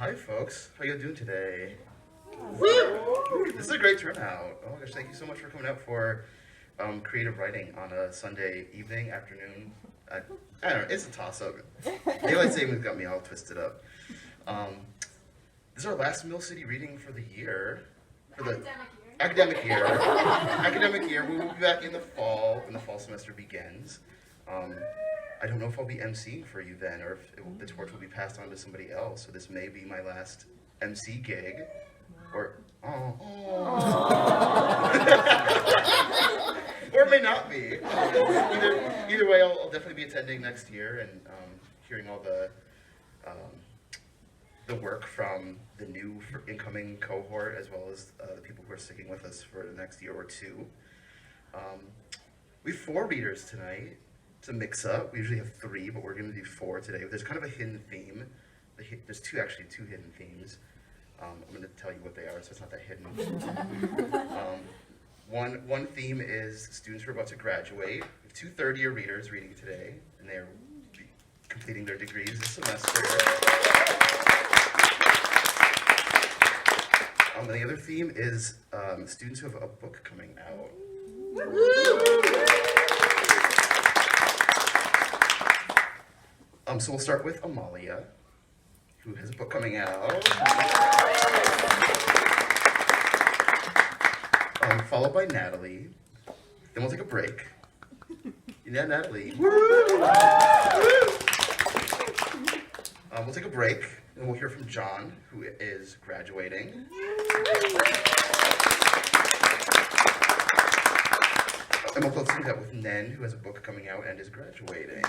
Hi, folks. How you doing today? Woo! This is a great turnout. Oh my gosh, thank you so much for coming out for creative writing on a Sunday evening, afternoon. I don't know, it's a toss-up. Daylight savings got me all twisted up. This is our last Mill City reading for the year. For the academic year. Academic year. We will be back in the fall when the fall semester begins. I don't know if I'll be emceeing for you then, or if the torch will be passed on to somebody else. So this may be my last MC gig, or or it may not be. Either way, I'll definitely be attending next year and hearing all the work from the new incoming cohort, as well as the people who are sticking with us for the next year or two. We have 4 readers tonight. It's a mix-up. We usually have 3, but we're going to do 4 today. There's kind of a hidden theme. There's two hidden themes. I'm going to tell you what they are, so it's not that hidden. One theme is students who are about to graduate. We have 2 third-year readers reading today, and they are completing their degrees this semester. And the other theme is students who have a book coming out. So we'll start with Amalia, who has a book coming out. Followed by Natalie. Then we'll take a break. Yeah, Natalie. We'll take a break, and we'll hear from John, who is graduating. And we'll close things out with Nen, who has a book coming out and is graduating.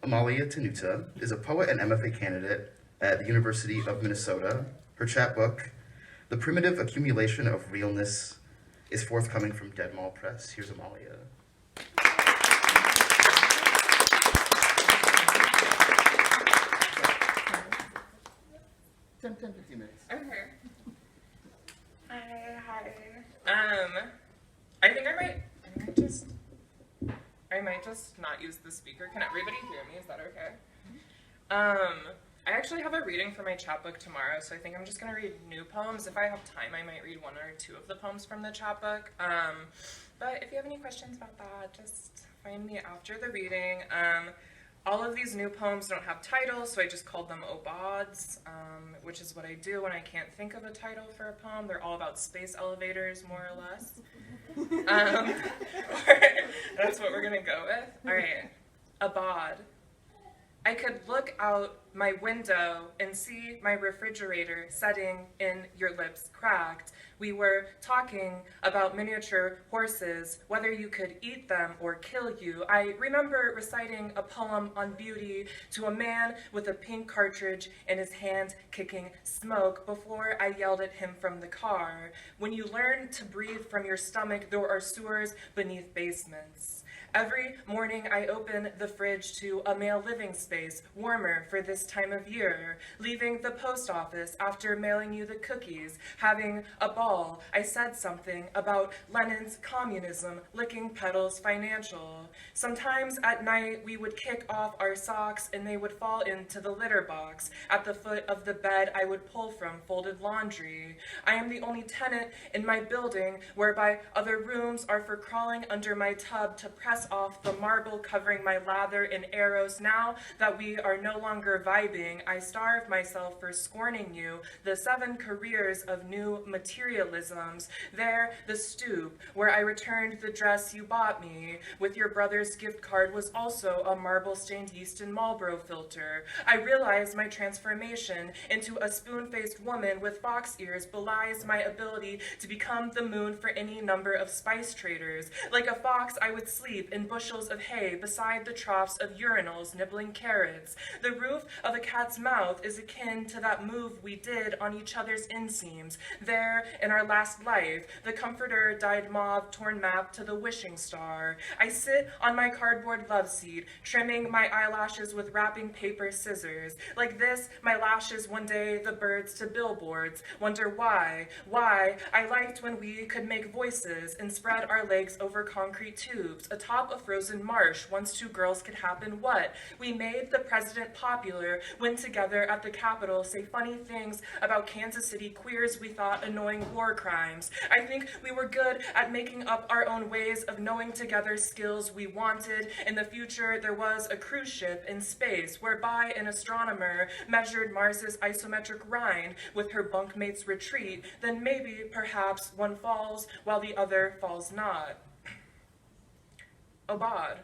Amalia Tenuta is a poet and MFA candidate at the University of Minnesota. Her chapbook, The Primitive Accumulation of Realness, is forthcoming from Dead Mall Press. Here's Amalia. 15 minutes. Okay. Hi. I might just not use the speaker. Can everybody hear me? Is that okay? I actually have a reading for my chapbook tomorrow, so I think I'm just going to read new poems. If I have time, I might read 1 or 2 of the poems from the chapbook. But if you have any questions about that, just find me after the reading. All of these new poems don't have titles, so I just called them obods, which is what I do when I can't think of a title for a poem. They're all about space elevators, more or less. That's what we're going to go with. All right. Abod. I could look out my window and see my refrigerator setting in your lips cracked. We were talking about miniature horses, whether you could eat them or kill you. I remember reciting a poem on beauty to a man with a pink cartridge in his hand kicking smoke before I yelled at him from the car. When you learn to breathe from your stomach, there are sewers beneath basements. Every morning I open the fridge to a male living space, warmer for this time of year. Leaving the post office after mailing you the cookies, having a ball, I said something about Lenin's communism, licking petals financial. Sometimes at night we would kick off our socks and they would fall into the litter box. At the foot of the bed I would pull from folded laundry. I am the only tenant in my building whereby other rooms are for crawling under my tub to press off the marble covering my lather in arrows. Now that we are no longer vibing, I starve myself for scorning you. The 7 careers of new materialisms. There, the stoop, where I returned the dress you bought me. With your brother's gift card was also a marble-stained Easton Marlboro filter. I realized my transformation into a spoon-faced woman with fox ears belies my ability to become the moon for any number of spice traders. Like a fox, I would sleep asleep in bushels of hay beside the troughs of urinals nibbling carrots. The roof of a cat's mouth is akin to that move we did on each other's inseams. There, in our last life, the comforter dyed mauve torn map to the wishing star. I sit on my cardboard love seat, trimming my eyelashes with wrapping paper scissors. Like this, my lashes one day the birds to billboards. Wonder why I liked when we could make voices and spread our legs over concrete tubes atop a frozen marsh. Once two girls could happen what? We made the president popular, went together at the Capitol, say funny things about Kansas City queers we thought annoying war crimes. I think we were good at making up our own ways of knowing together skills we wanted. In the future, there was a cruise ship in space whereby an astronomer measured Mars's isometric rind with her bunkmate's retreat. Then maybe, perhaps, one falls while the other falls not. Obad.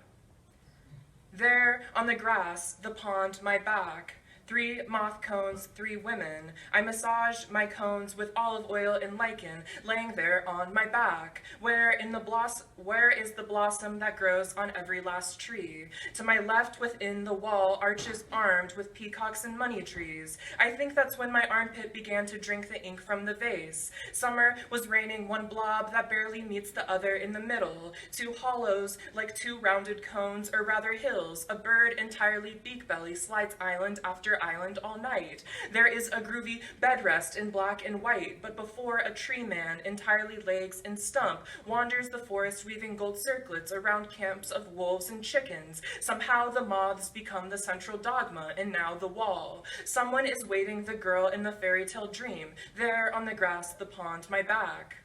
There, on the grass, the pond, my back. 3 moth cones, 3 women. I massage my cones with olive oil and lichen, laying there on my back. Where is the blossom that grows on every last tree? To my left, within the wall, arches armed with peacocks and money trees. I think that's when my armpit began to drink the ink from the vase. Summer was raining, one blob that barely meets the other in the middle. 2 hollows like 2 rounded cones, or rather hills. A bird entirely beak belly slides island after island all night. There is a groovy bed rest in black and white, but before a tree man, entirely legs and stump, wanders the forest weaving gold circlets around camps of wolves and chickens. Somehow the moths become the central dogma, and now the wall. Someone is waving the girl in the fairy tale dream, there on the grass, the pond, my back.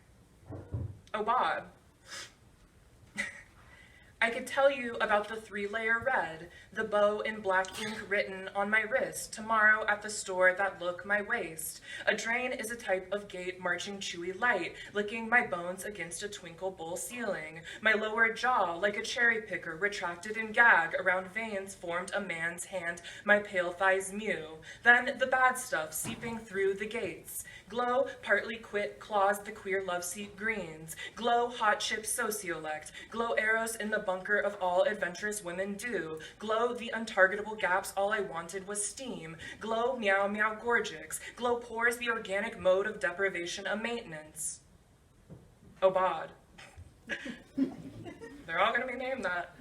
Oh, Bob. I could tell you about the 3-layer red, the bow in black ink written on my wrist, tomorrow at the store that look my waist. A drain is a type of gate marching chewy light, licking my bones against a twinkle bowl ceiling. My lower jaw, like a cherry picker, retracted in gag, around veins formed a man's hand, my pale thighs mew. Then the bad stuff seeping through the gates. Glow, partly quit, claws the queer love seat greens. Glow, hot chip sociolect. Glow arrows in the bunker of all adventurous women do. Glow the untargetable gaps, all I wanted was steam. Glow meow meow gorgix. Glow pours the organic mode of deprivation a maintenance. Obad. They're all gonna be named that.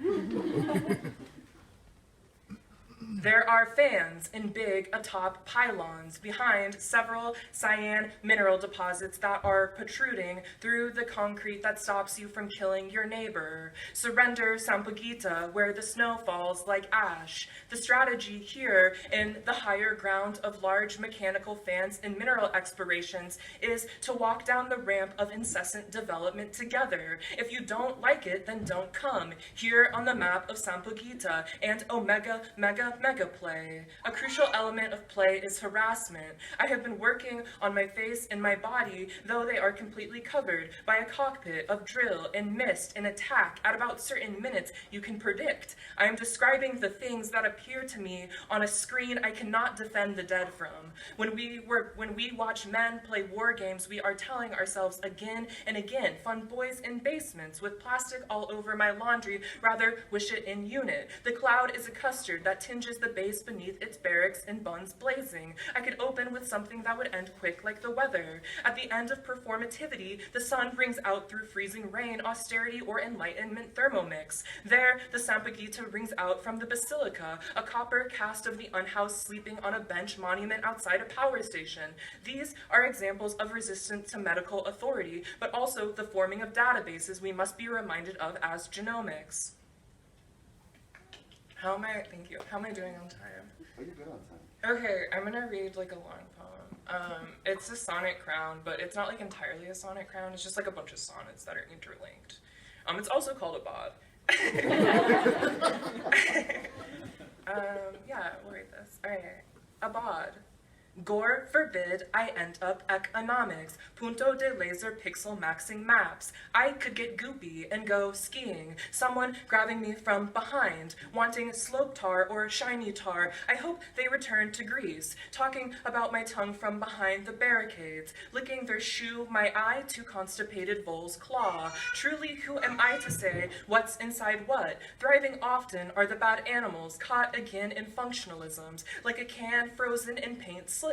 There are fans in big atop pylons behind several cyan mineral deposits that are protruding through the concrete that stops you from killing your neighbor. Surrender Sampaguita, where the snow falls like ash. The strategy here in the higher ground of large mechanical fans and mineral explorations is to walk down the ramp of incessant development together. If you don't like it, then don't come. Here on the map of Sampaguita and Omega Mega play. A crucial element of play is harassment. I have been working on my face and my body, though they are completely covered by a cockpit of drill and mist and attack at about certain minutes you can predict. I am describing the things that appear to me on a screen I cannot defend the dead from. When we watch men play war games, we are telling ourselves again and again, fun boys in basements with plastic all over my laundry, rather wish it in unit. The cloud is a custard that tinges the base beneath its barracks and buns blazing. I could open with something that would end quick like the weather. At the end of performativity, the sun brings out through freezing rain, austerity or enlightenment thermomix. There, the Sampaguita rings out from the basilica, a copper cast of the unhoused sleeping on a bench monument outside a power station. These are examples of resistance to medical authority, but also the forming of databases we must be reminded of as genomics. Thank you. How am I doing on time? Oh, you're good on time. Okay, I'm gonna read like a long poem. It's a sonnet crown, but it's not like entirely a sonnet crown. It's just like a bunch of sonnets that are interlinked. It's also called a bod. Yeah, we'll read this. All right. A bod. Gore forbid I end up economics, punto de laser pixel maxing maps. I could get goopy and go skiing, someone grabbing me from behind, wanting slope tar or shiny tar. I hope they return to Greece, talking about my tongue from behind the barricades, licking their shoe, my eye to constipated vole's claw. Truly, who am I to say what's inside what? Thriving often are the bad animals, caught again in functionalisms, like a can frozen in paint slips.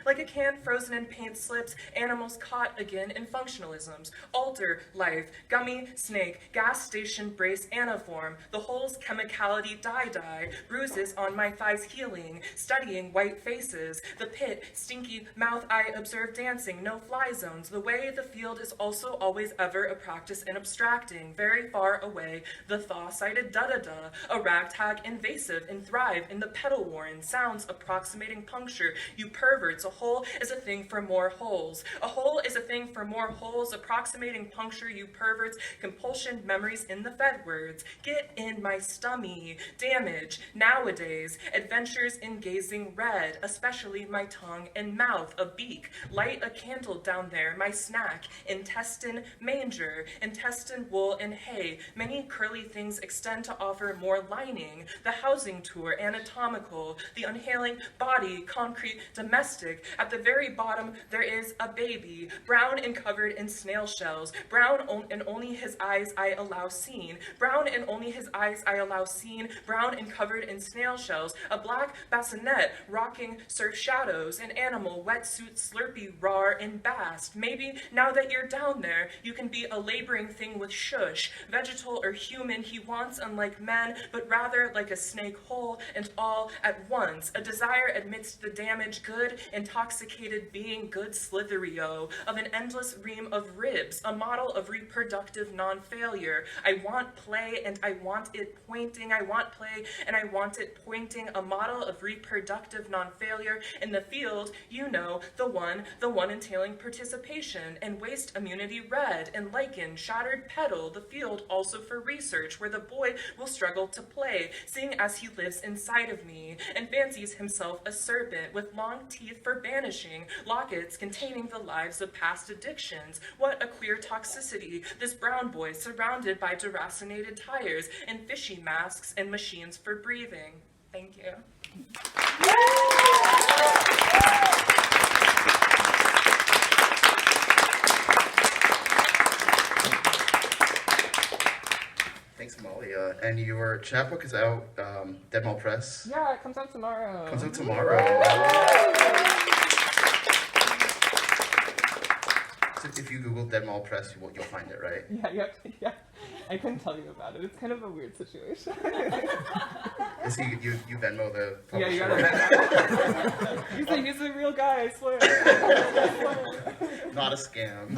Like a can frozen in paint slips, animals caught again in functionalisms. Alter life, gummy snake, gas station brace anaform, the hole's chemicality dye, bruises on my thighs healing, studying white faces, the pit, stinky mouth I observe dancing, no fly zones. The way the field is also always ever a practice in abstracting, very far away, the thaw-sided da-da-da, a ragtag invasive and thrive in the pedal warren, sounds approximating puncture, you perverts, a hole is a thing for more holes. A hole is a thing for more holes, approximating puncture, you perverts, compulsion memories in the Fed words. Get in my stummy, damage, nowadays, adventures in gazing red, especially my tongue and mouth, a beak, light a candle down there, my snack, intestine manger, intestine wool and hay, many curly things extend to offer more lining, the housing tour, anatomical, the unhailing body, concrete, domestic, at the very bottom there is a baby, brown and covered in snail shells, brown and only his eyes I allow seen, brown and only his eyes I allow seen, brown and covered in snail shells, a black bassinet, rocking surf shadows, an animal, wetsuit, slurpy, rar, and bast. Maybe now that you're down there, you can be a laboring thing with shush, vegetal or human he wants unlike men, but rather like a snake whole and all at once, a desire amidst the damage, good, intoxicated being, good slitherio, of an endless ream of ribs, a model of reproductive non-failure. I want play and I want it pointing, I want play and I want it pointing, a model of reproductive non-failure in the field, you know, the one entailing participation, and waste immunity red, and lichen, shattered petal, the field also for research, where the boy will struggle to play, seeing as he lives inside of me, and fancies himself a serpent with long teeth for banishing, lockets containing the lives of past addictions. What a queer toxicity, this brown boy surrounded by deracinated tires, and fishy masks and machines for breathing. Thank you. Thanks, Molly. And your chapbook is out, Dead Mall Press. Yeah, it comes out tomorrow. Comes out tomorrow. So if you Google Dead Mall Press, you'll find it, right? Yeah. I couldn't tell you about it. It's kind of a weird situation. Is you Venmo the Yeah, publisher? you gotta he's a real guy, I swear. Not a scam.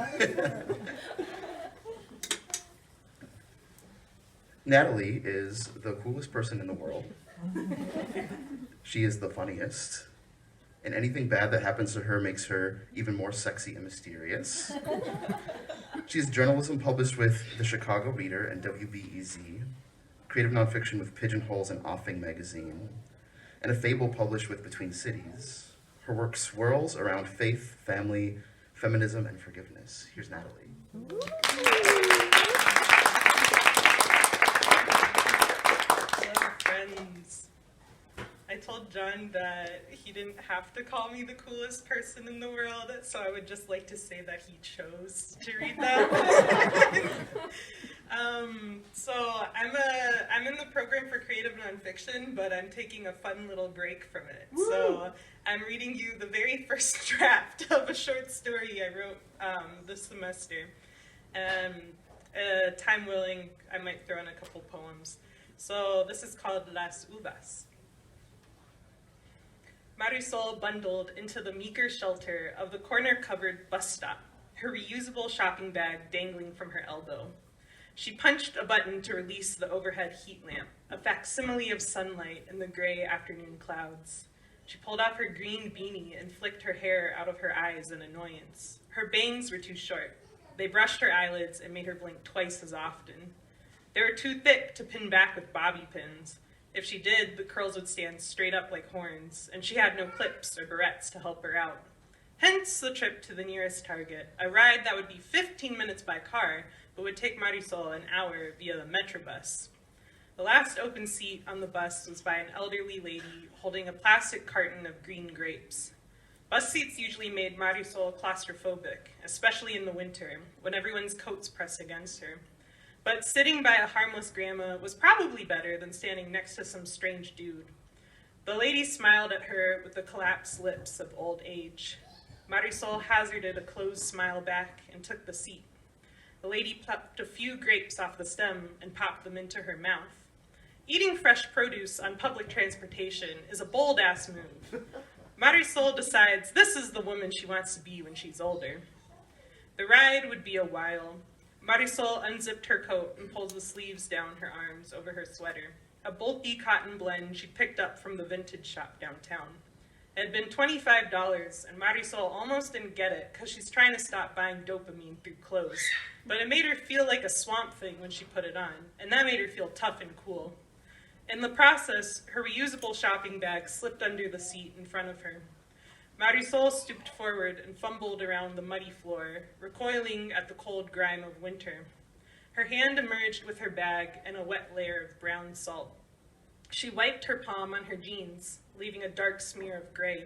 Natalie is the coolest person in the world. She is the funniest. And anything bad that happens to her makes her even more sexy and mysterious. She has journalism published with The Chicago Reader and WBEZ, creative nonfiction with Pigeonholes and Offing magazine, and a fable published with Between Cities. Her work swirls around faith, family, feminism, and forgiveness. Here's Natalie. Hello, friends. I told John that he didn't have to call me the coolest person in the world, so I would just like to say that he chose to read that. So I'm in the program for creative nonfiction, but I'm taking a fun little break from it. Woo! So I'm reading you the very first draft of a short story I wrote this semester. Time willing, I might throw in a couple poems. So this is called Las Uvas. Marisol bundled into the meager shelter of the corner-covered bus stop, her reusable shopping bag dangling from her elbow. She punched a button to release the overhead heat lamp, a facsimile of sunlight in the gray afternoon clouds. She pulled off her green beanie and flicked her hair out of her eyes in annoyance. Her bangs were too short. They brushed her eyelids and made her blink twice as often. They were too thick to pin back with bobby pins. If she did, the curls would stand straight up like horns, and she had no clips or barrettes to help her out. Hence the trip to the nearest Target, a ride that would be 15 minutes by car, but would take Marisol an hour via the Metrobus. The last open seat on the bus was by an elderly lady holding a plastic carton of green grapes. Bus seats usually made Marisol claustrophobic, especially in the winter, when everyone's coats press against her. But sitting by a harmless grandma was probably better than standing next to some strange dude. The lady smiled at her with the collapsed lips of old age. Marisol hazarded a closed smile back and took the seat. The lady plucked a few grapes off the stem and popped them into her mouth. Eating fresh produce on public transportation is a bold-ass move. Marisol decides this is the woman she wants to be when she's older. The ride would be a while. Marisol unzipped her coat and pulled the sleeves down her arms over her sweater, a bulky cotton blend she picked up from the vintage shop downtown. It had been $25, and Marisol almost didn't get it because she's trying to stop buying dopamine through clothes. But it made her feel like a swamp thing when she put it on, and that made her feel tough and cool. In the process, her reusable shopping bag slipped under the seat in front of her. Marisol stooped forward and fumbled around the muddy floor, recoiling at the cold grime of winter. Her hand emerged with her bag and a wet layer of brown salt. She wiped her palm on her jeans, leaving a dark smear of gray.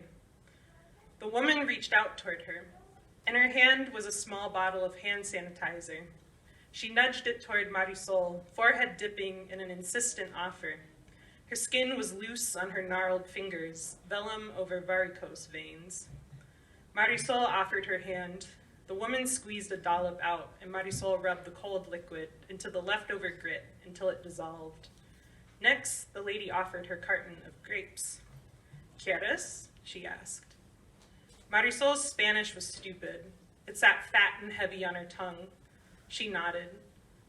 The woman reached out toward her. In her hand was a small bottle of hand sanitizer. She nudged it toward Marisol, forehead dipping in an insistent offer. Her skin was loose on her gnarled fingers, vellum over varicose veins. Marisol offered her hand. The woman squeezed a dollop out, and Marisol rubbed the cold liquid into the leftover grit until it dissolved. Next, the lady offered her carton of grapes. ¿Quieres? She asked. Marisol's Spanish was stupid. It sat fat and heavy on her tongue. She nodded.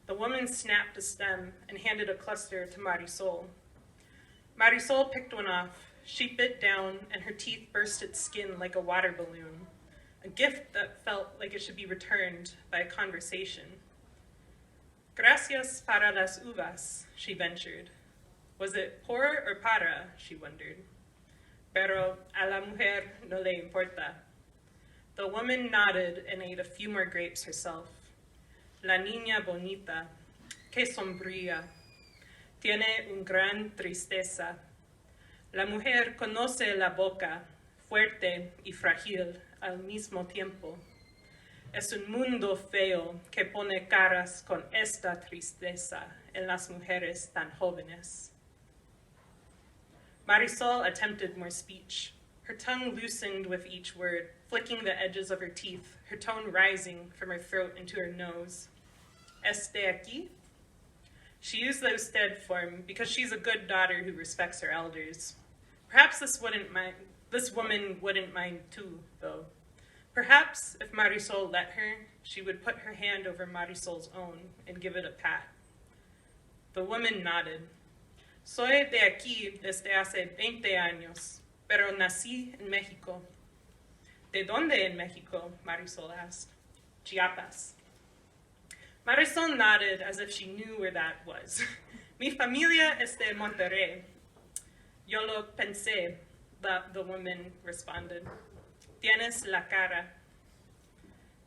The woman snapped a stem and handed a cluster to Marisol. Marisol picked one off. She bit down, and her teeth burst its skin like a water balloon, a gift that felt like it should be returned by a conversation. Gracias para las uvas, she ventured. Was it por or para, she wondered. Pero a la mujer no le importa. The woman nodded and ate a few more grapes herself. La niña bonita, que sombría, tiene un gran tristeza. La mujer conoce la boca, fuerte y frágil al mismo tiempo. Es un mundo feo que pone caras con esta tristeza en las mujeres tan jóvenes. Marisol attempted more speech. Her tongue loosened with each word, flicking the edges of her teeth, her tone rising from her throat into her nose. ¿Este aquí? She used the usted form because she's a good daughter who respects her elders. Perhaps this woman wouldn't mind too, though. Perhaps if Marisol let her, she would put her hand over Marisol's own and give it a pat. The woman nodded. Soy de aquí desde hace 20 años, pero nací en México. ¿De dónde en México? Marisol asked. Chiapas. Marisol nodded as if she knew where that was. Mi familia es de Monterrey. Yo lo pensé, the woman responded. Tienes la cara.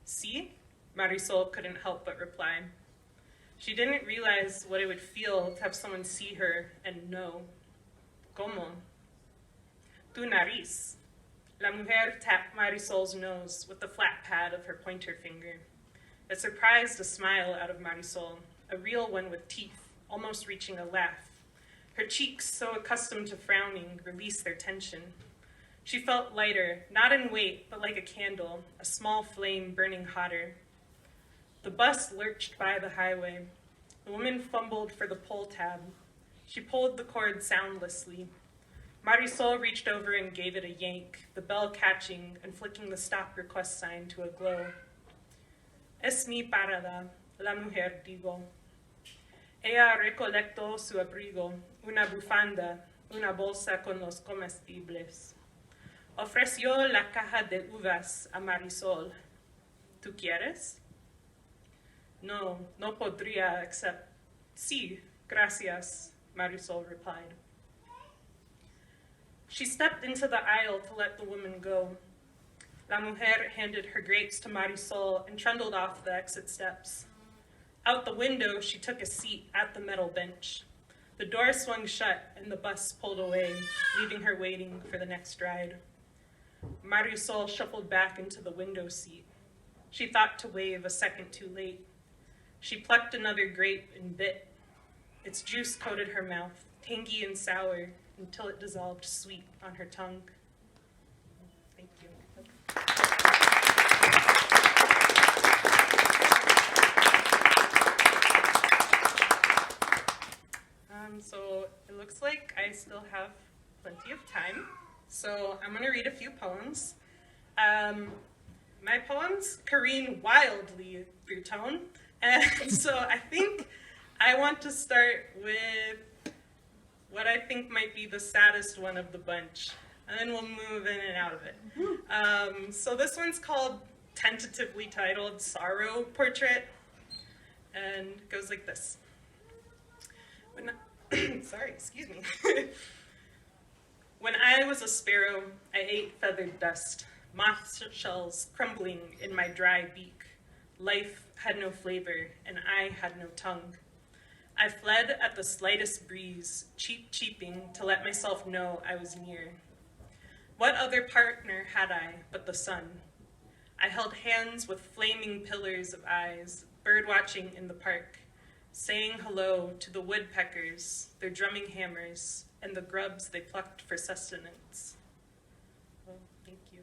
Sí? Marisol couldn't help but reply. She didn't realize what it would feel to have someone see her and know. ¿Cómo? Tu nariz. La mujer tapped Marisol's nose with the flat pad of her pointer finger. It surprised a smile out of Marisol, a real one with teeth, almost reaching a laugh. Her cheeks, so accustomed to frowning, released their tension. She felt lighter, not in weight, but like a candle, a small flame burning hotter. The bus lurched by the highway. The woman fumbled for the pull tab. She pulled the cord soundlessly. Marisol reached over and gave it a yank, the bell catching and flicking the stop request sign to a glow. Es mi parada, la mujer digo. Ella recolectó su abrigo, una bufanda, una bolsa con los comestibles. Ofreció la caja de uvas a Marisol. ¿Tú quieres? No, no podría accept. Sí, gracias, Marisol replied. She stepped into the aisle to let the woman go. La mujer handed her grapes to Marisol and trundled off the exit steps. Out the window, she took a seat at the metal bench. The door swung shut and the bus pulled away, leaving her waiting for the next ride. Marisol shuffled back into the window seat. She thought to wave a second too late. She plucked another grape and bit. Its juice coated her mouth, tangy and sour, until it dissolved sweet on her tongue. Thank you. So it looks like I still have plenty of time. So I'm going to read a few poems. My poems careen wildly through tone. And so I think I want to start with what I think might be the saddest one of the bunch. And then we'll move in and out of it. So this one's called, tentatively titled, Sorrow Portrait. And it goes like this. Sorry, excuse me. When I was a sparrow, I ate feathered dust, moth shells crumbling in my dry beak. Life had no flavor, and I had no tongue. I fled at the slightest breeze, cheeping to let myself know I was near. What other partner had I but the sun? I held hands with flaming pillars of eyes, bird-watching in the park, saying hello to the woodpeckers, their drumming hammers, and the grubs they plucked for sustenance. Well, thank you.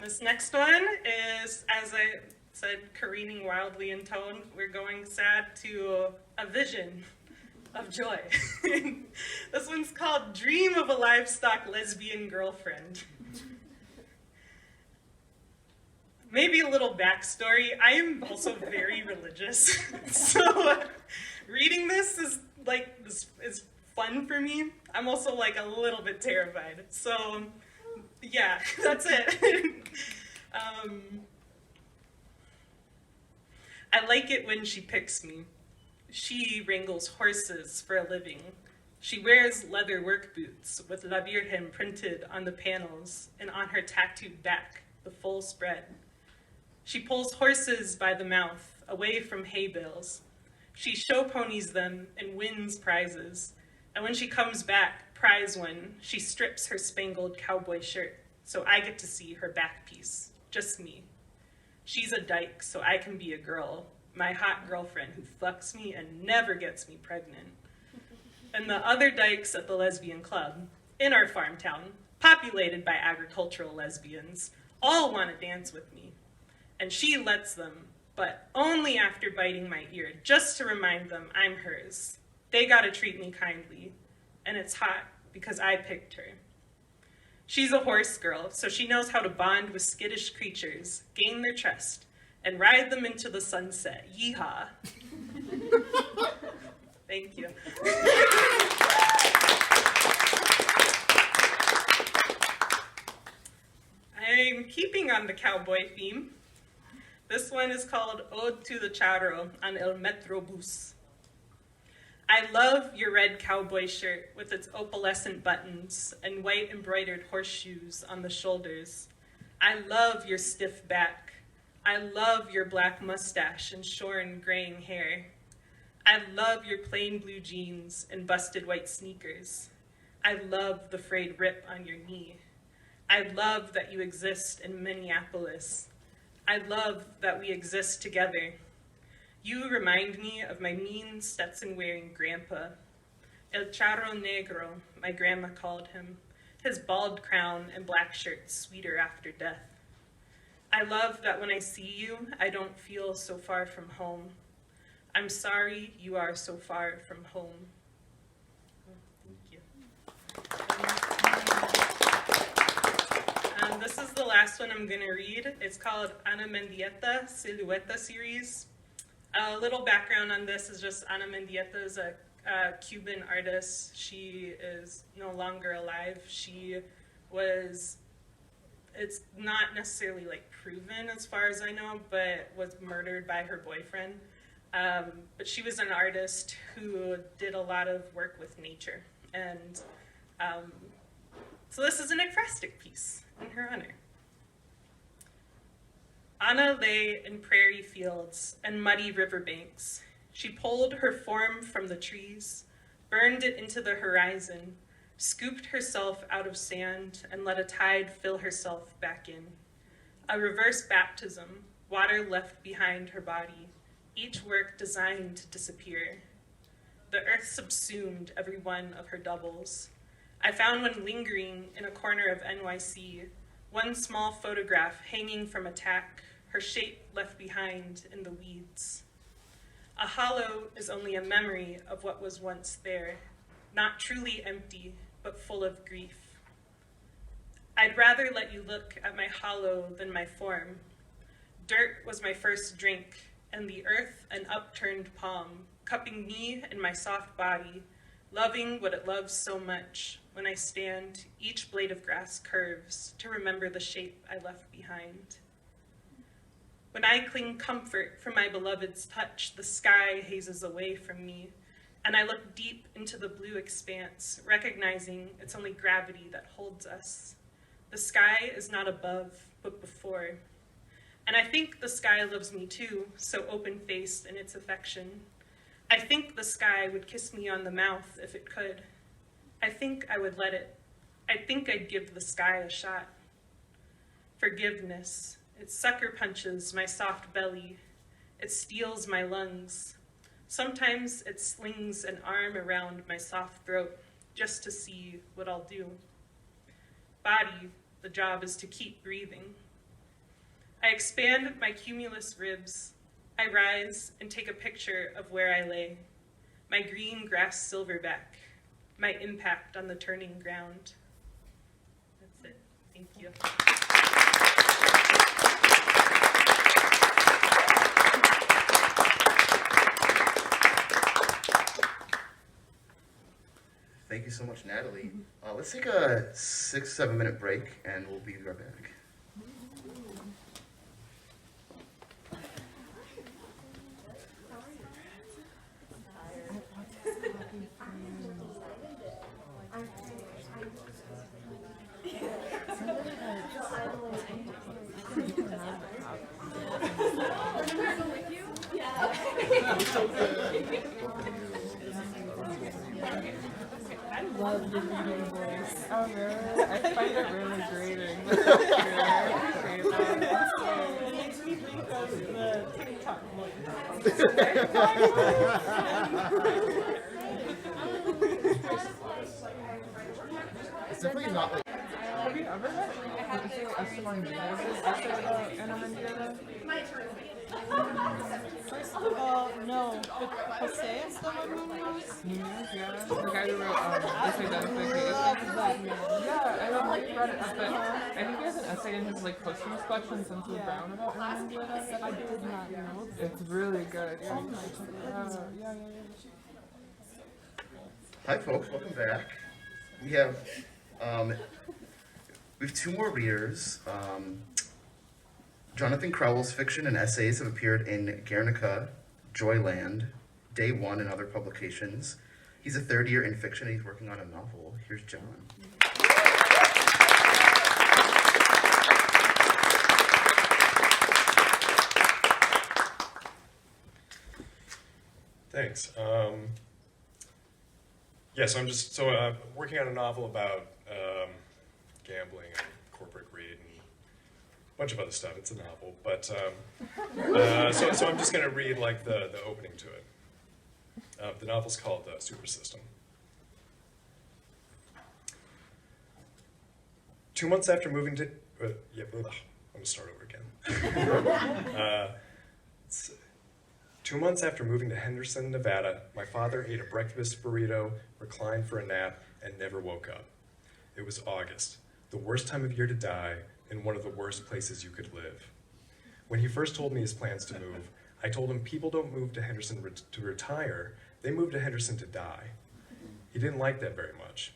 This next one is, as I said, careening wildly in tone. We're going sad to a vision of joy. This one's called Dream of a Livestock Lesbian Girlfriend. Maybe a little backstory. I am also very religious, so reading this is is fun for me. I'm also a little bit terrified. So yeah, that's it. I like it when she picks me. She wrangles horses for a living. She wears leather work boots with La Virgen printed on the panels and on her tattooed back, the full spread. She pulls horses by the mouth, away from hay bales. She show ponies them and wins prizes. And when she comes back, prize win, she strips her spangled cowboy shirt, so I get to see her back piece, just me. She's a dyke, so I can be a girl, my hot girlfriend who fucks me and never gets me pregnant. And the other dykes at the lesbian club, in our farm town, populated by agricultural lesbians, all want to dance with me. And she lets them, but only after biting my ear, just to remind them I'm hers. They gotta treat me kindly, and it's hot because I picked her. She's a horse girl, so she knows how to bond with skittish creatures, gain their trust, and ride them into the sunset. Yeehaw. Thank you. I'm keeping on the cowboy theme. This one is called Ode to the Charro on El Metrobús. I love your red cowboy shirt with its opalescent buttons and white embroidered horseshoes on the shoulders. I love your stiff back. I love your black mustache and shorn graying hair. I love your plain blue jeans and busted white sneakers. I love the frayed rip on your knee. I love that you exist in Minneapolis. I love that we exist together. You remind me of my mean Stetson-wearing grandpa. El Charro Negro, my grandma called him, his bald crown and black shirt sweeter after death. I love that when I see you, I don't feel so far from home. I'm sorry you are so far from home. Thank you. This is the last one I'm going to read. It's called Ana Mendieta Silueta series. A little background on this is just Ana Mendieta is a Cuban artist. She is no longer alive. It's not necessarily proven as far as I know, but was murdered by her boyfriend. But she was an artist who did a lot of work with nature. And so this is an ekphrastic piece in her honor. Anna lay in prairie fields and muddy riverbanks. She pulled her form from the trees, burned it into the horizon, scooped herself out of sand, and let a tide fill herself back in. A reverse baptism, water left behind her body, each work designed to disappear. The earth subsumed every one of her doubles. I found one lingering in a corner of NYC, one small photograph hanging from a tack, her shape left behind in the weeds. A hollow is only a memory of what was once there, not truly empty, but full of grief. I'd rather let you look at my hollow than my form. Dirt was my first drink, and the earth an upturned palm, cupping me and my soft body, loving what it loves so much. When I stand, each blade of grass curves to remember the shape I left behind. When I cling comfort from my beloved's touch, the sky hazes away from me, and I look deep into the blue expanse, recognizing it's only gravity that holds us. The sky is not above, but before. And I think the sky loves me too, so open-faced in its affection. I think the sky would kiss me on the mouth if it could. I think I would let it. I think I'd give the sky a shot. Forgiveness. It sucker punches my soft belly. It steals my lungs. Sometimes it slings an arm around my soft throat just to see what I'll do. Body, the job is to keep breathing. I expand my cumulus ribs. I rise and take a picture of where I lay. My green grass silverback, my impact on the turning ground. That's it. Thank you. Thank you so much, Natalie. Let's take a 6-7 minute break, and we'll be right back. I love the reading voice. Oh, really? I find it really grating. It makes me think of the TikTok voice. It's definitely not like. Have you ever read Esteban Diaz's essay about Ana Mendieta? First of all, no. But Jose Esteban Munoz? Yeah. The guy who wrote Disidentification. I love that man. Yeah, I don't like read it, but I think he has an essay in his like posthumous collection, Sensible Brown, about Ana Mendieta. I did not know. It's really good. Yeah. Yeah. Hi, folks. Welcome back. We have two more readers. Jonathan Crowell's fiction and essays have appeared in Guernica, Joyland, Day One, and other publications. He's a third year in fiction, and he's working on a novel. Here's John. Thanks. So I'm working on a novel about gambling and corporate greed and a bunch of other stuff. It's a novel, but so I'm just going to read like the opening to it. The novel's called Super System. 2 months after moving to I'm gonna start over again. 2 months after moving to Henderson, Nevada, my father ate a breakfast burrito, reclined for a nap, and never woke up. It was August, the worst time of year to die, in one of the worst places you could live. When he first told me his plans to move, I told him people don't move to Henderson to retire, they move to Henderson to die. He didn't like that very much.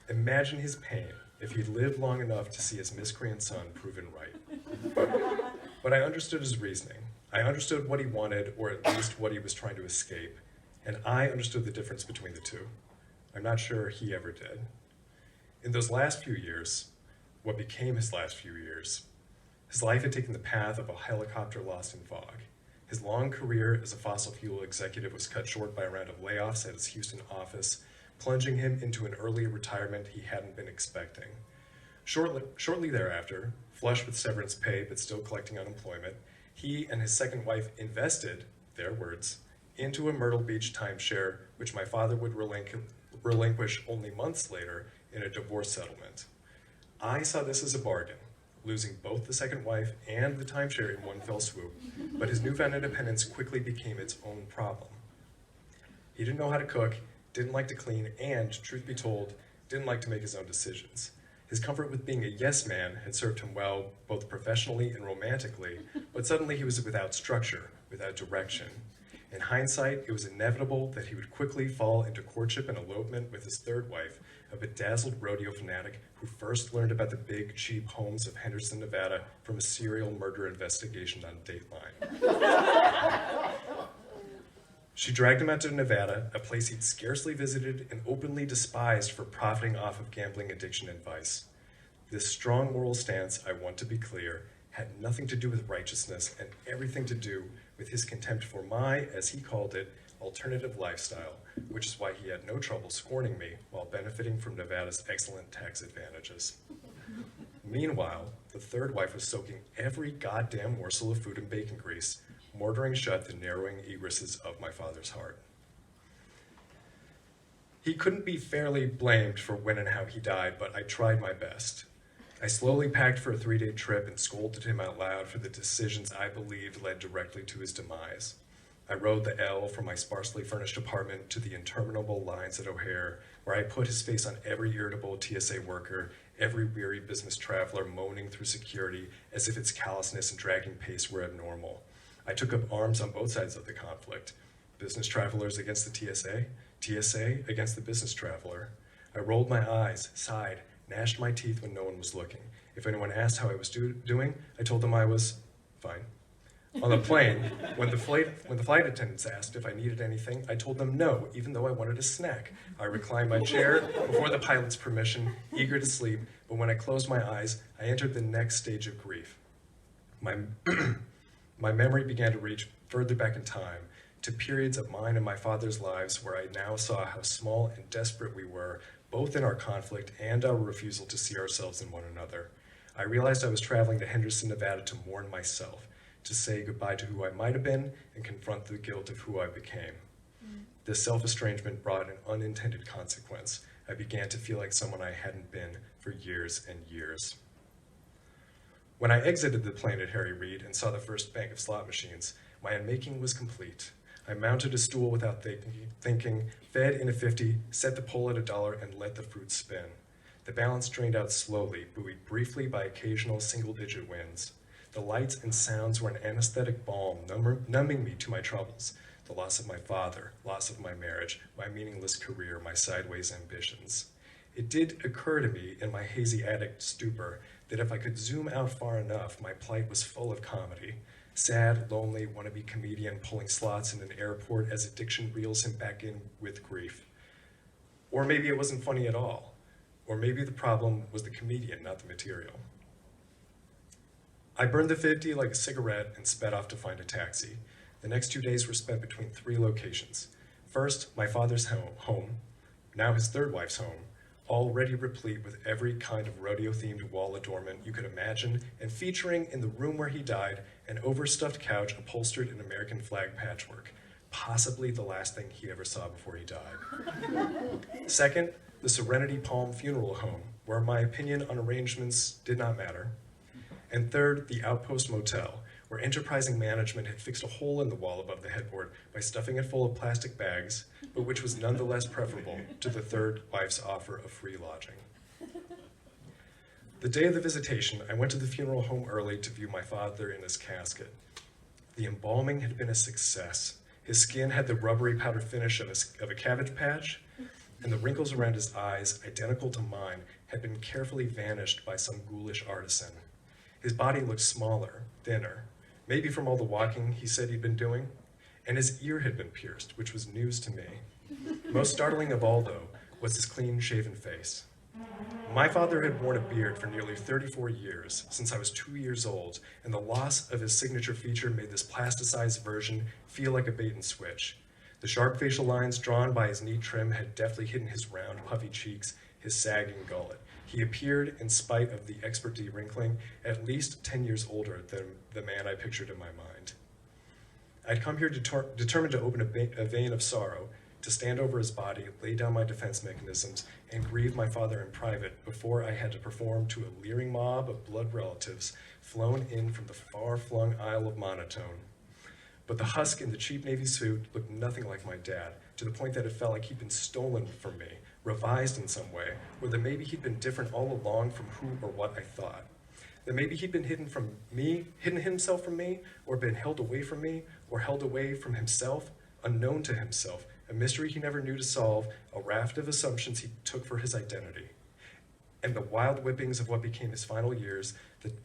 Imagine his pain if he'd lived long enough to see his miscreant son proven right. But I understood his reasoning. I understood what he wanted, or at least what he was trying to escape, and I understood the difference between the two. I'm not sure he ever did. In those last few years, what became his last few years, his life had taken the path of a helicopter lost in fog. His long career as a fossil fuel executive was cut short by a round of layoffs at his Houston office, plunging him into an early retirement he hadn't been expecting. Shortly thereafter, flush with severance pay but still collecting unemployment, he and his second wife invested, their words, into a Myrtle Beach timeshare, which my father would relinquish only months later in a divorce settlement. I saw this as a bargain, losing both the second wife and the timeshare in one fell swoop, but his newfound independence quickly became its own problem. He didn't know how to cook, didn't like to clean, and, truth be told, didn't like to make his own decisions. His comfort with being a yes man had served him well, both professionally and romantically, but suddenly he was without structure, without direction. In hindsight, it was inevitable that he would quickly fall into courtship and elopement with his third wife, a bedazzled rodeo fanatic who first learned about the big, cheap homes of Henderson, Nevada from a serial murder investigation on Dateline. She dragged him out to Nevada, a place he'd scarcely visited and openly despised for profiting off of gambling addiction and vice. This strong moral stance, I want to be clear, had nothing to do with righteousness and everything to do with his contempt for my, as he called it, alternative lifestyle, which is why he had no trouble scorning me while benefiting from Nevada's excellent tax advantages. Meanwhile, the third wife was soaking every goddamn morsel of food in bacon grease, mortaring shut the narrowing egresses of my father's heart. He couldn't be fairly blamed for when and how he died, but I tried my best. I slowly packed for a 3-day trip and scolded him out loud for the decisions I believed led directly to his demise. I rode the L from my sparsely furnished apartment to the interminable lines at O'Hare, where I put his face on every irritable TSA worker, every weary business traveler moaning through security as if its callousness and dragging pace were abnormal. I took up arms on both sides of the conflict. Business travelers against the TSA, TSA against the business traveler. I rolled my eyes, sighed, gnashed my teeth when no one was looking. If anyone asked how I was doing, I told them I was fine. On the plane, when the flight attendants asked if I needed anything, I told them no, even though I wanted a snack. I reclined my chair before the pilot's permission, eager to sleep, but when I closed my eyes, I entered the next stage of grief. My memory began to reach further back in time, to periods of mine and my father's lives where I now saw how small and desperate we were, both in our conflict and our refusal to see ourselves in one another. I realized I was traveling to Henderson, Nevada to mourn myself, to say goodbye to who I might have been and confront the guilt of who I became. This self-estrangement brought an unintended consequence. I began to feel like someone I hadn't been for years and years. When I exited the plane at Harry Reid and saw the first bank of slot machines, my unmaking was complete. I mounted a stool without thinking, fed in a 50, set the pull at $1, and let the fruit spin. The balance drained out slowly, buoyed briefly by occasional single-digit wins. The lights and sounds were an anesthetic balm, numbing me to my troubles. The loss of my father, loss of my marriage, my meaningless career, my sideways ambitions. It did occur to me in my hazy addict stupor that if I could zoom out far enough, my plight was full of comedy. Sad, lonely, wannabe comedian pulling slots in an airport as addiction reels him back in with grief. Or maybe it wasn't funny at all. Or maybe the problem was the comedian, not the material. I burned the 50 like a cigarette and sped off to find a taxi. The next 2 days were spent between 3 locations. First, my father's home, now his third wife's home, already replete with every kind of rodeo-themed wall adornment you could imagine, and featuring in the room where he died an overstuffed couch upholstered in American flag patchwork, possibly the last thing he ever saw before he died. Second, the Serenity Palm Funeral Home, where my opinion on arrangements did not matter. And third, the Outpost Motel, where enterprising management had fixed a hole in the wall above the headboard by stuffing it full of plastic bags, but which was nonetheless preferable to the third wife's offer of free lodging. The day of the visitation, I went to the funeral home early to view my father in his casket. The embalming had been a success. His skin had the rubbery powder finish of a cabbage patch, and the wrinkles around his eyes, identical to mine, had been carefully vanished by some ghoulish artisan. His body looked smaller, thinner, maybe from all the walking he said he'd been doing, and his ear had been pierced, which was news to me. Most startling of all, though, was his clean-shaven face. My father had worn a beard for nearly 34 years, since I was 2 years old, and the loss of his signature feature made this plasticized version feel like a bait and switch. The sharp facial lines drawn by his neat trim had deftly hidden his round, puffy cheeks, his sagging gullet. He appeared, in spite of the expert de-wrinkling, at least 10 years older than the man I pictured in my mind. I'd come here determined to open a vein of sorrow, to stand over his body, lay down my defense mechanisms, and grieve my father in private before I had to perform to a leering mob of blood relatives flown in from the far-flung Isle of Monotone. But the husk in the cheap Navy suit looked nothing like my dad, to the point that it felt like he'd been stolen from me, revised in some way, or that maybe he'd been different all along from who or what I thought. That maybe he'd been hidden himself from me, or been held away from me, or held away from himself, unknown to himself, a mystery he never knew to solve, a raft of assumptions he took for his identity. And the wild whippings of what became his final years,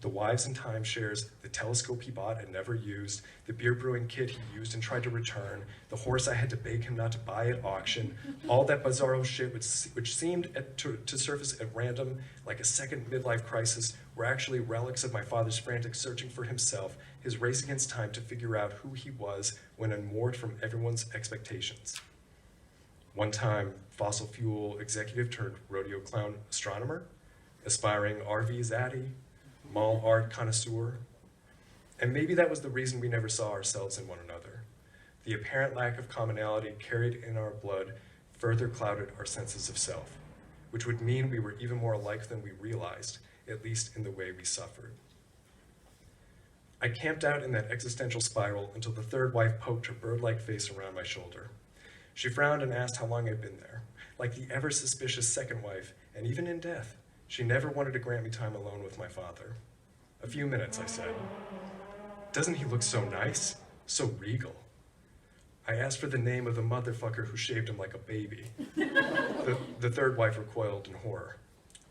the wives and timeshares, the telescope he bought and never used, the beer brewing kit he used and tried to return, the horse I had to beg him not to buy at auction, all that bizarro shit which seemed to surface at random like a second midlife crisis were actually relics of my father's frantic searching for himself, his race against time to figure out who he was when unmoored from everyone's expectations. One time, fossil fuel executive turned rodeo clown astronomer, aspiring RV zaddy, mall art connoisseur. And maybe that was the reason we never saw ourselves in one another. The apparent lack of commonality carried in our blood further clouded our senses of self, which would mean we were even more alike than we realized, at least in the way we suffered. I camped out in that existential spiral until the third wife poked her bird-like face around my shoulder. She frowned and asked how long I'd been there. Like the ever-suspicious second wife, and even in death, she never wanted to grant me time alone with my father. A few minutes, I said. Doesn't he look so nice? So regal. I asked for the name of the motherfucker who shaved him like a baby. The third wife recoiled in horror.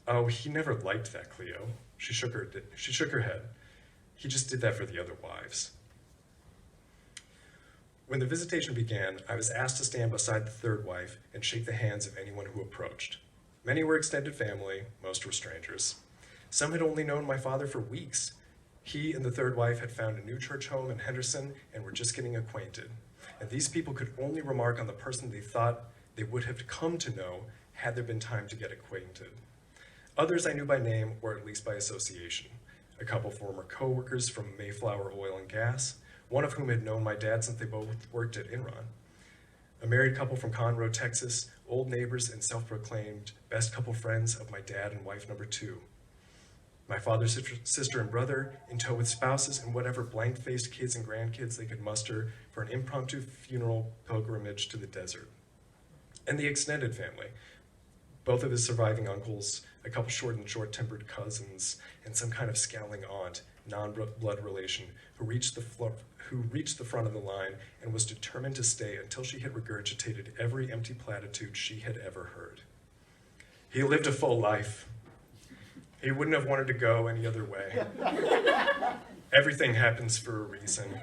Oh, he never liked that, Cleo. She shook her head. He just did that for the other wives. When the visitation began, I was asked to stand beside the third wife and shake the hands of anyone who approached. Many were extended family, most were strangers. Some had only known my father for weeks. He and the third wife had found a new church home in Henderson and were just getting acquainted. And these people could only remark on the person they thought they would have come to know had there been time to get acquainted. Others I knew by name, or at least by association. A couple former co-workers from Mayflower Oil and Gas, one of whom had known my dad since they both worked at Enron. A married couple from Conroe, Texas, old neighbors and self-proclaimed best couple friends of my dad and wife number 2. My father's sister and brother, in tow with spouses and whatever blank-faced kids and grandkids they could muster for an impromptu funeral pilgrimage to the desert. And the extended family, both of his surviving uncles, a couple short-tempered cousins, and some kind of scowling aunt, non-blood relation, who reached the front of the line and was determined to stay until she had regurgitated every empty platitude she had ever heard. He lived a full life. He wouldn't have wanted to go any other way. Everything happens for a reason.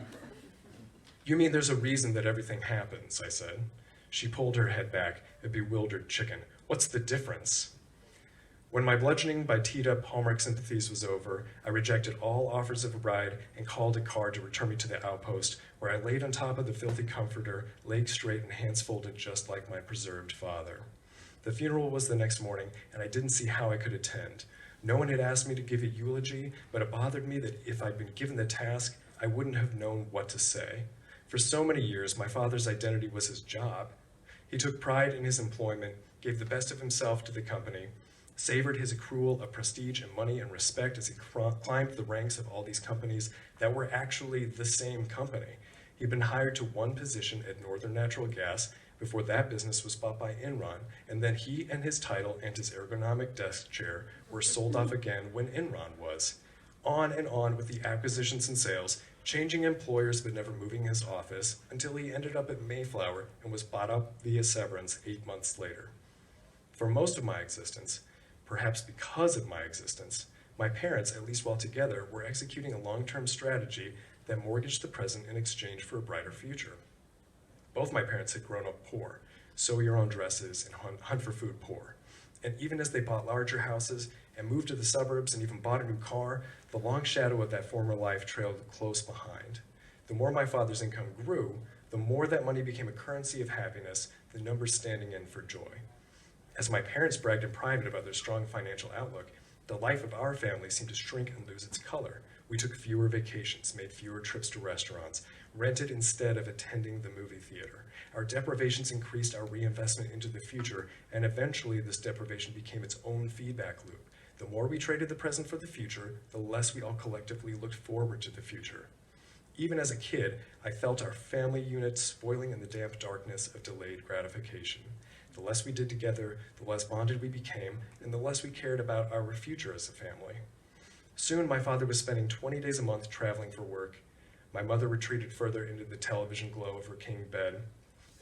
You mean there's a reason that everything happens, I said. She pulled her head back, a bewildered chicken. What's the difference? When my bludgeoning by teed-up Hallmark sympathies was over, I rejected all offers of a ride and called a car to return me to the outpost, where I laid on top of the filthy comforter, legs straight and hands folded just like my preserved father. The funeral was the next morning, and I didn't see how I could attend. No one had asked me to give a eulogy, but it bothered me that if I'd been given the task, I wouldn't have known what to say. For so many years, my father's identity was his job. He took pride in his employment, gave the best of himself to the company, savored his accrual of prestige and money and respect as he climbed the ranks of all these companies that were actually the same company. He'd been hired to one position at Northern Natural Gas before that business was bought by Enron, and then he and his title and his ergonomic desk chair were sold off again when Enron was. On and on with the acquisitions and sales, changing employers but never moving his office, until he ended up at Mayflower and was bought up via severance 8 months later. For most of my existence, perhaps because of my existence, my parents, at least while together, were executing a long-term strategy that mortgaged the present in exchange for a brighter future. Both my parents had grown up poor, sew your own dresses and hunt for food poor. And even as they bought larger houses and moved to the suburbs and even bought a new car, the long shadow of that former life trailed close behind. The more my father's income grew, the more that money became a currency of happiness, the numbers standing in for joy. As my parents bragged in private about their strong financial outlook, the life of our family seemed to shrink and lose its color. We took fewer vacations, made fewer trips to restaurants, rented instead of attending the movie theater. Our deprivations increased our reinvestment into the future, and eventually this deprivation became its own feedback loop. The more we traded the present for the future, the less we all collectively looked forward to the future. Even as a kid, I felt our family unit spoiling in the damp darkness of delayed gratification. The less we did together, the less bonded we became, and the less we cared about our future as a family. Soon, my father was spending 20 days a month traveling for work. My mother retreated further into the television glow of her king bed.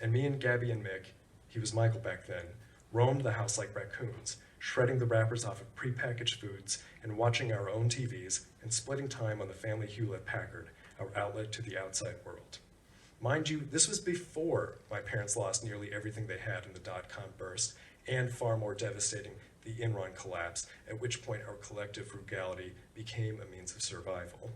And me and Gabby and Mick, he was Michael back then, roamed the house like raccoons, shredding the wrappers off of prepackaged foods and watching our own TVs and splitting time on the family Hewlett-Packard, our outlet to the outside world. Mind you, this was before my parents lost nearly everything they had in the dot-com burst, and far more devastating, the Enron collapse, at which point our collective frugality became a means of survival.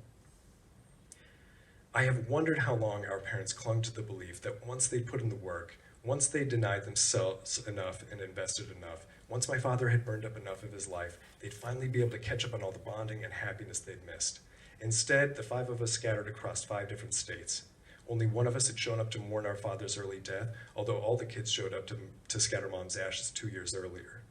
I have wondered how long our parents clung to the belief that once they put in the work, once they denied themselves enough and invested enough, once my father had burned up enough of his life, they'd finally be able to catch up on all the bonding and happiness they'd missed. Instead, the 5 of us scattered across 5 different states. Only one of us had shown up to mourn our father's early death, although all the kids showed up to scatter Mom's ashes 2 years earlier.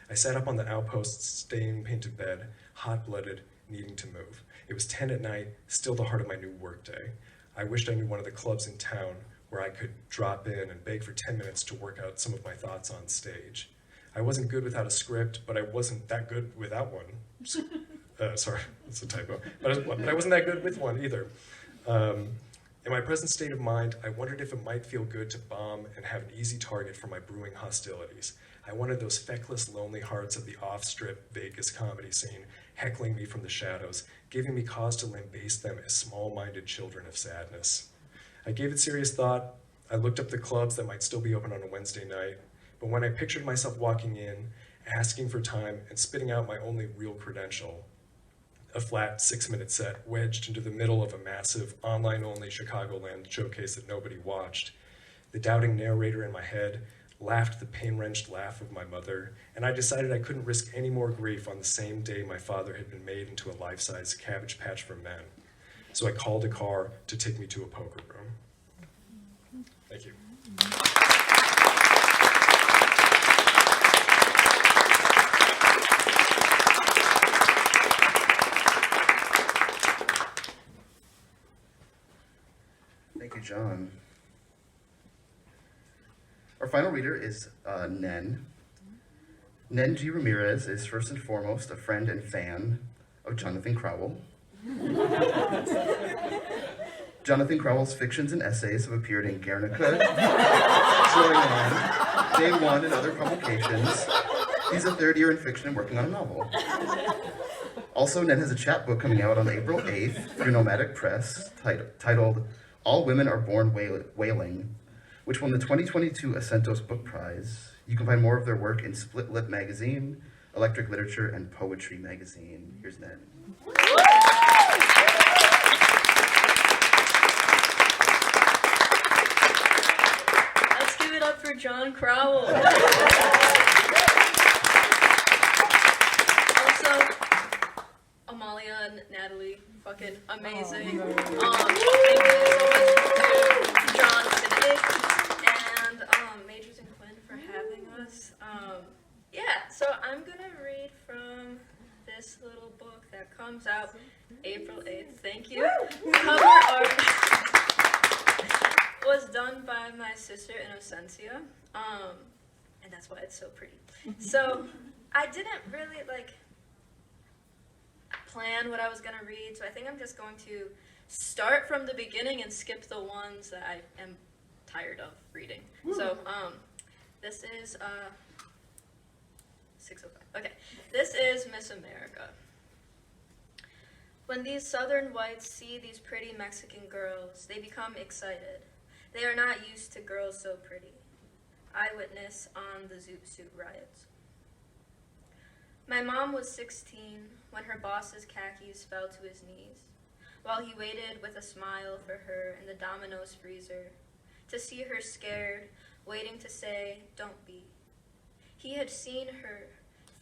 I sat up on the outpost's stain-painted bed, hot-blooded, needing to move. It was 10 at night, still the heart of my new workday. I wished I knew one of the clubs in town where I could drop in and beg for 10 minutes to work out some of my thoughts on stage. I wasn't good without a script, but I wasn't that good without one. Sorry, that's a typo. But I wasn't that good with one either. In my present state of mind, I wondered if it might feel good to bomb and have an easy target for my brewing hostilities. I wanted those feckless, lonely hearts of the off-strip Vegas comedy scene heckling me from the shadows, giving me cause to lambaste them as small-minded children of sadness. I gave it serious thought. I looked up the clubs that might still be open on a Wednesday night, but when I pictured myself walking in, asking for time, and spitting out my only real credential, a flat 6-minute set wedged into the middle of a massive, online-only Chicagoland showcase that nobody watched, the doubting narrator in my head laughed the pain-wrenched laugh of my mother, and I decided I couldn't risk any more grief on the same day my father had been made into a life-size Cabbage Patch for men. So I called a car to take me to a poker room. Thank you. Thank you, John. Our final reader is Nen. Nen G. Ramirez is first and foremost a friend and fan of Jonathan Crowell. Jonathan Crowell's fictions and essays have appeared in Guernica, Joyland, Day One, and other publications. He's a third year in fiction and working on a novel. Also, Nen has a chapbook coming out on April 8th through Nomadic Press titled All Women Are Born Wailing, which won the 2022 Acentos Book Prize. You can find more of their work in Split Lip Magazine, Electric Literature, and Poetry Magazine. Here's Nen. Let's give it up for John Crowell. Also, Amalia and Natalie, fucking amazing. Thank you so much to John today, and Majors and Quinn for having us. Yeah, so I'm gonna read from this little book that comes out April 8th. Thank you. Cover art was done by my sister Innocencia, and that's why it's so pretty. So I didn't really plan what I was gonna read, so I think I'm just going to start from the beginning and skip the ones that I am tired of reading. So this is 6:05. Okay, this is Miss America. When these southern whites see these pretty Mexican girls, they become excited. They are not used to girls so pretty. Eyewitness on the Zoot Suit riots. My mom was 16 when her boss's khakis fell to his knees, while he waited with a smile for her in the Domino's freezer, to see her scared, waiting to say, "Don't be." He had seen her,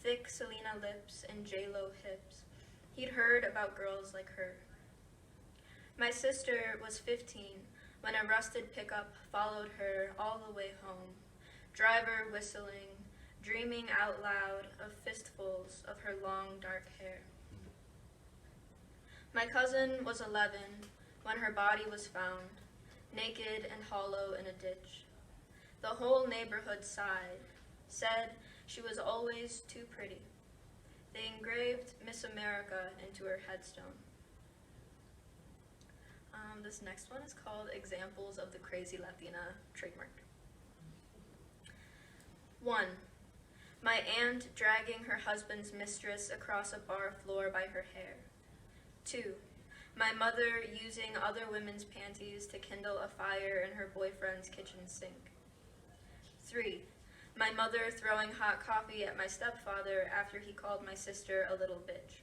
thick Selena lips and J-Lo hips. He'd heard about girls like her. My sister was 15 when a rusted pickup followed her all the way home, driver whistling, dreaming out loud of fistfuls of her long dark hair. My cousin was 11 when her body was found, naked and hollow in a ditch. The whole neighborhood sighed, said she was always too pretty. They engraved Miss America into her headstone. This next one is called Examples of the Crazy Latina, trademarked. 1. My aunt dragging her husband's mistress across a bar floor by her hair. 2. My mother using other women's panties to kindle a fire in her boyfriend's kitchen sink. 3. My mother throwing hot coffee at my stepfather after he called my sister a little bitch.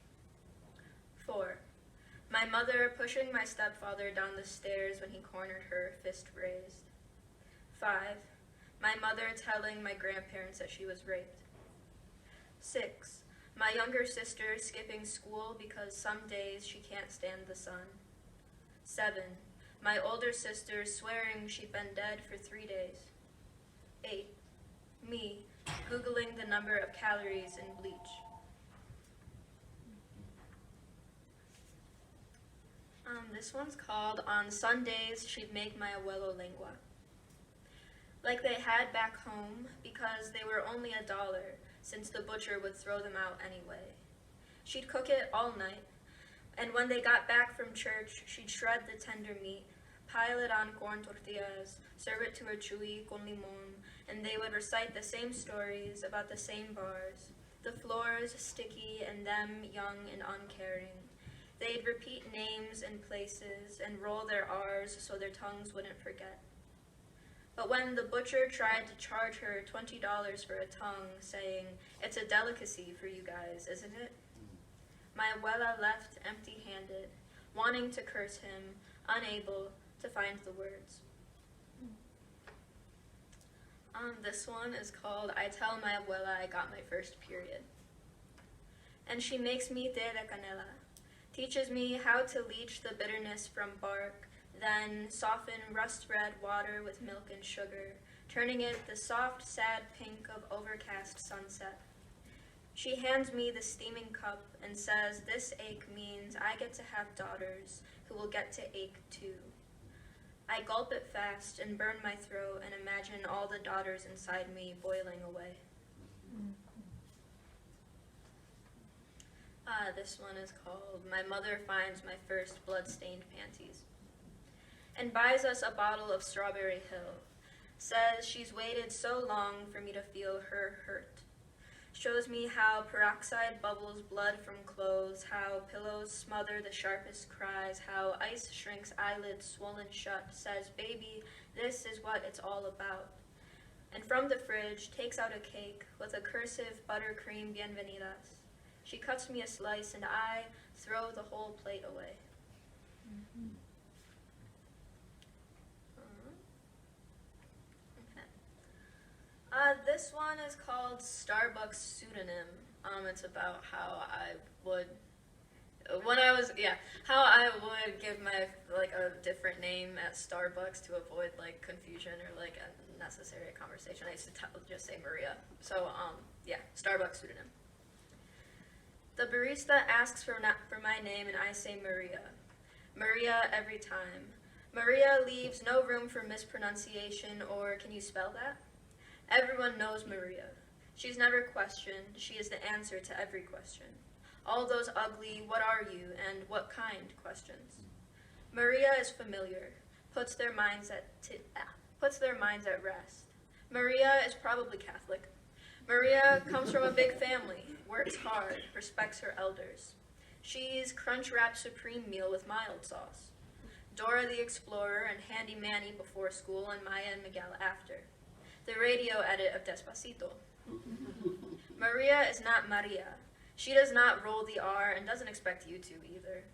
4. My mother pushing my stepfather down the stairs when he cornered her, fist raised. 5. My mother telling my grandparents that she was raped. 6. My younger sister skipping school because some days she can't stand the sun. 7. My older sister swearing she'd been dead for 3 days. 8. Me, Googling the number of calories in bleach. This one's called On Sundays She'd Make My Abuelo Lengua. Like they had back home, because they were only $1, since the butcher would throw them out anyway. She'd cook it all night, and when they got back from church, she'd shred the tender meat, pile it on corn tortillas, serve it to her chuy con limon, and they would recite the same stories about the same bars, the floors sticky and them young and uncaring. They'd repeat names and places and roll their R's so their tongues wouldn't forget. But when the butcher tried to charge her $20 for a tongue, saying, "It's a delicacy for you guys, isn't it?" my abuela left empty-handed, wanting to curse him, unable to find the words. This one is called I Tell My Abuela I Got My First Period. And she makes me té de canela, teaches me how to leach the bitterness from bark, then soften rust-red water with milk and sugar, turning it the soft, sad pink of overcast sunset. She hands me the steaming cup and says this ache means I get to have daughters who will get to ache too. I gulp it fast and burn my throat and imagine all the daughters inside me boiling away. This one is called My Mother Finds My First Blood-Stained Panties. And buys us a bottle of Strawberry Hill. Says she's waited so long for me to feel her hurt. Shows me how peroxide bubbles blood from clothes, how pillows smother the sharpest cries, how ice shrinks eyelids swollen shut, says, "Baby, this is what it's all about." And from the fridge takes out a cake with a cursive buttercream bienvenidas. She cuts me a slice and I throw the whole plate away. This one is called Starbucks Pseudonym. It's about how I would, how I would give my, a different name at Starbucks to avoid, confusion or, unnecessary conversation. I used to just say Maria. So, Starbucks Pseudonym. The barista asks for my name and I say Maria. Maria every time. Maria leaves no room for mispronunciation or can you spell that? Everyone knows Maria. She's never questioned. She is the answer to every question. All those ugly, what are you, and what kind questions. Maria is familiar, puts their minds at rest. Maria is probably Catholic. Maria comes from a big family, works hard, respects her elders. She's Crunchwrap Supreme meal with mild sauce. Dora the Explorer and Handy Manny before school and Maya and Miguel after. The radio edit of Despacito. Maria is not Maria. She does not roll the R and doesn't expect you to either.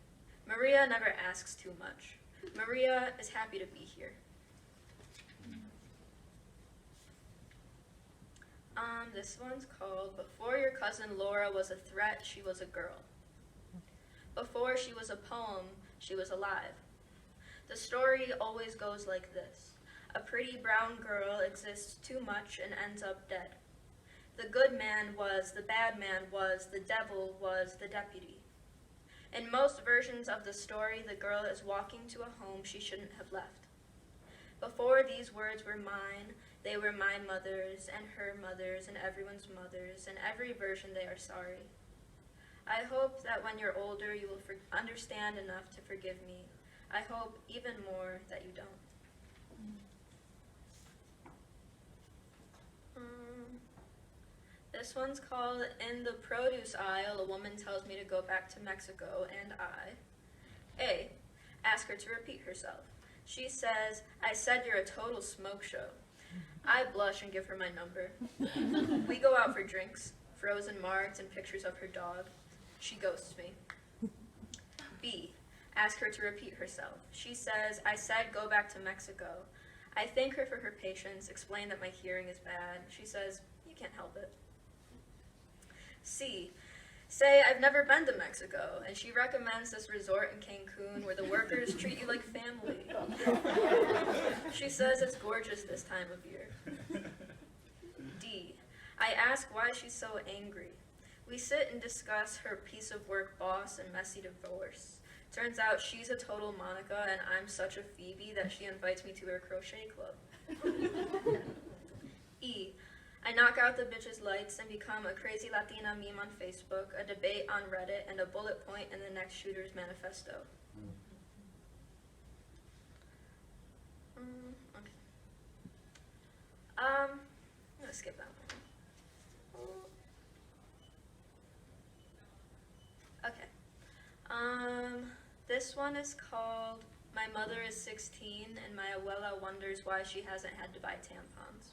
Maria never asks too much. Maria is happy to be here. This one's called Before Your Cousin Laura Was a Threat, She Was a Girl. Before she was a poem, she was alive. The story always goes like this. A pretty brown girl exists too much and ends up dead. The good man was, the bad man was, the devil was, the deputy. In most versions of the story, the girl is walking to a home she shouldn't have left. Before these words were mine, they were my mother's and her mother's and everyone's mother's, and every version they are sorry. I hope that when you're older you will understand enough to forgive me. I hope even more that you don't. This one's called In the Produce Aisle, a woman tells me to go back to Mexico, and A. Ask her to repeat herself. She says, I said you're a total smoke show. I blush and give her my number. We go out for drinks, frozen margs and pictures of her dog. She ghosts me. B. Ask her to repeat herself. She says, I said go back to Mexico. I thank her for her patience, explain that my hearing is bad. She says, you can't help it. C. Say, I've never been to Mexico, and she recommends this resort in Cancun where the workers treat you like family. She says it's gorgeous this time of year. D. I ask why she's so angry. We sit and discuss her piece of work boss and messy divorce. Turns out she's a total Monica, and I'm such a Phoebe that she invites me to her crochet club. E. I knock out the bitch's lights and become a crazy Latina meme on Facebook, a debate on Reddit, and a bullet point in the next shooter's manifesto. Okay. I'm gonna skip that one. Okay. This one is called My Mother is 16 and my abuela wonders why she hasn't had to buy tampons.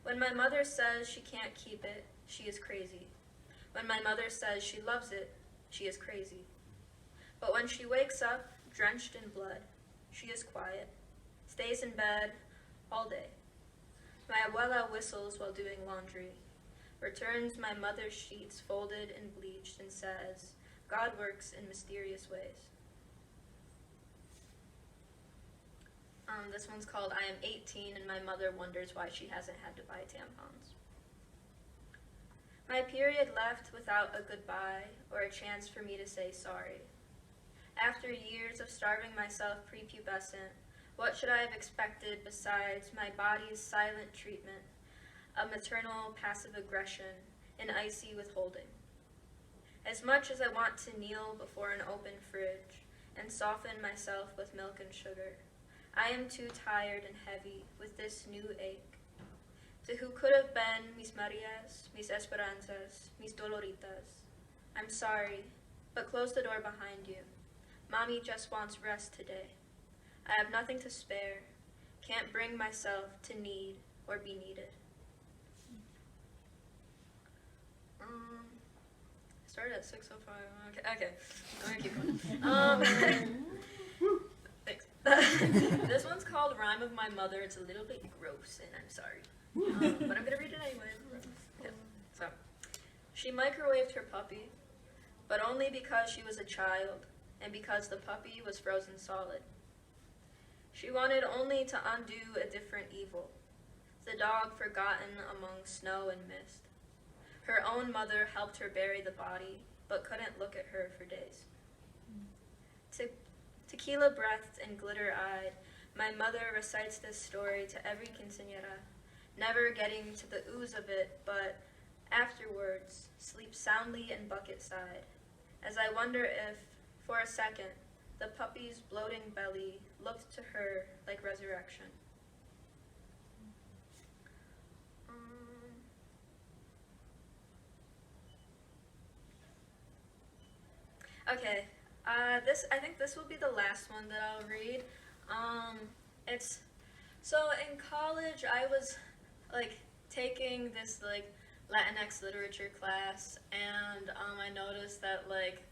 When my mother says she can't keep it, she is crazy. When my mother says she loves it, she is crazy. But when she wakes up, drenched in blood, she is quiet, stays in bed all day. My abuela whistles while doing laundry, returns my mother's sheets folded and bleached, and says, God works in mysterious ways. This one's called I am 18 and my mother wonders why she hasn't had to buy tampons. My period left without a goodbye or a chance for me to say sorry. After years of starving myself prepubescent, what should I have expected besides my body's silent treatment, a maternal passive aggression, an icy withholding? As much as I want to kneel before an open fridge and soften myself with milk and sugar, I am too tired and heavy with this new ache. To who could have been mis Marias, mis Esperanzas, mis Doloritas. I'm sorry, but close the door behind you. Mommy just wants rest today. I have nothing to spare, can't bring myself to need or be needed. Started at 6:05. Okay. I'm gonna keep going. Thanks. This one's called Rhyme of My Mother. It's a little bit gross, and I'm sorry. But I'm gonna read it anyway. Okay. So, she microwaved her puppy, but only because she was a child, and because the puppy was frozen solid. She wanted only to undo a different evil, the dog forgotten among snow and mist. Her own mother helped her bury the body, but couldn't look at her for days. Tequila-breathed and glitter-eyed, my mother recites this story to every quinceañera, never getting to the ooze of it, but afterwards sleeps soundly in bucket side, as I wonder if, for a second, the puppy's bloating belly looked to her like resurrection. Okay. I think this will be the last one that I'll read. It's so in college I was like taking this like Latinx literature class, and I noticed that like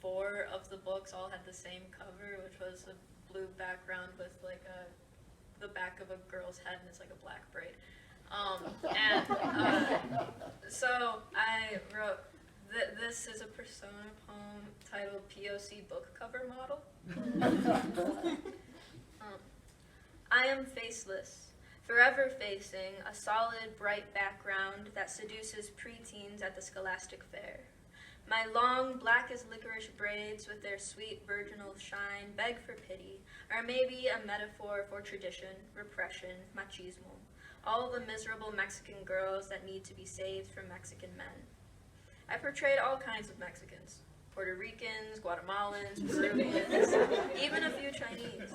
4 of the books all had the same cover, which was a blue background with like the back of a girl's head, and it's like a black braid. So I wrote. This is a persona poem titled POC Book Cover Model. I am faceless, forever facing a solid, bright background that seduces preteens at the Scholastic Fair. My long, black as licorice braids with their sweet virginal shine beg for pity, or maybe a metaphor for tradition, repression, machismo, all the miserable Mexican girls that need to be saved from Mexican men. I portrayed all kinds of Mexicans, Puerto Ricans, Guatemalans, Peruvians, even a few Chinese.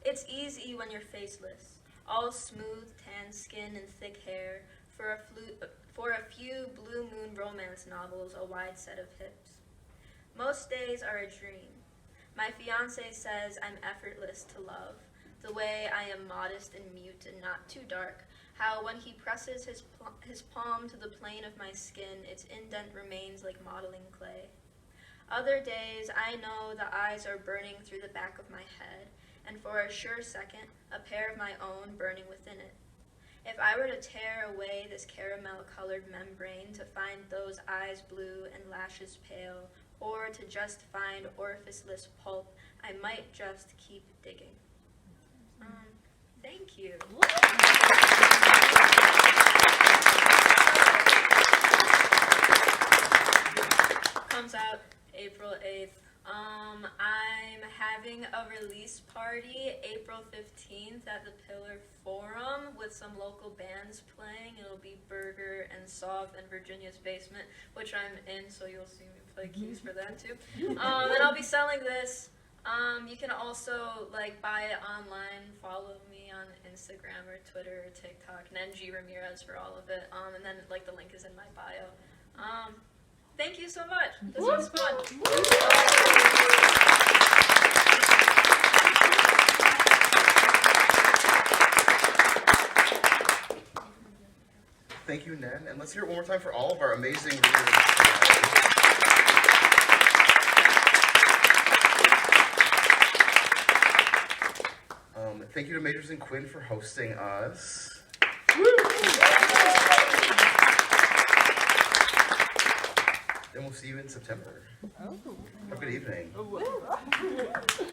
It's easy when you're faceless, all smooth, tan skin and thick hair, for a few blue moon romance novels, a wide set of hips. Most days are a dream. My fiancé says I'm effortless to love, the way I am modest and mute and not too dark, how when he presses his palm to the plane of my skin, its indent remains like modeling clay. Other days, I know the eyes are burning through the back of my head, and for a sure second, a pair of my own burning within it. If I were to tear away this caramel-colored membrane to find those eyes blue and lashes pale, or to just find orificeless pulp, I might just keep digging. Thank you. Comes out April 8th. I'm having a release party April 15th at the Pillar Forum with some local bands playing. It'll be Burger and Soft and Virginia's Basement, which I'm in, so you'll see me play keys for that too. And I'll be selling this. You can also like buy it online. Follow me on Instagram or Twitter or TikTok. Nenji Ramirez for all of it. And then like the link is in my bio. Thank you so much. This was fun. Thank you, Nen. And let's hear it one more time for all of our amazing readers. Thank you to Majors and Quinn for hosting us. And we'll see you in September. Have a good evening.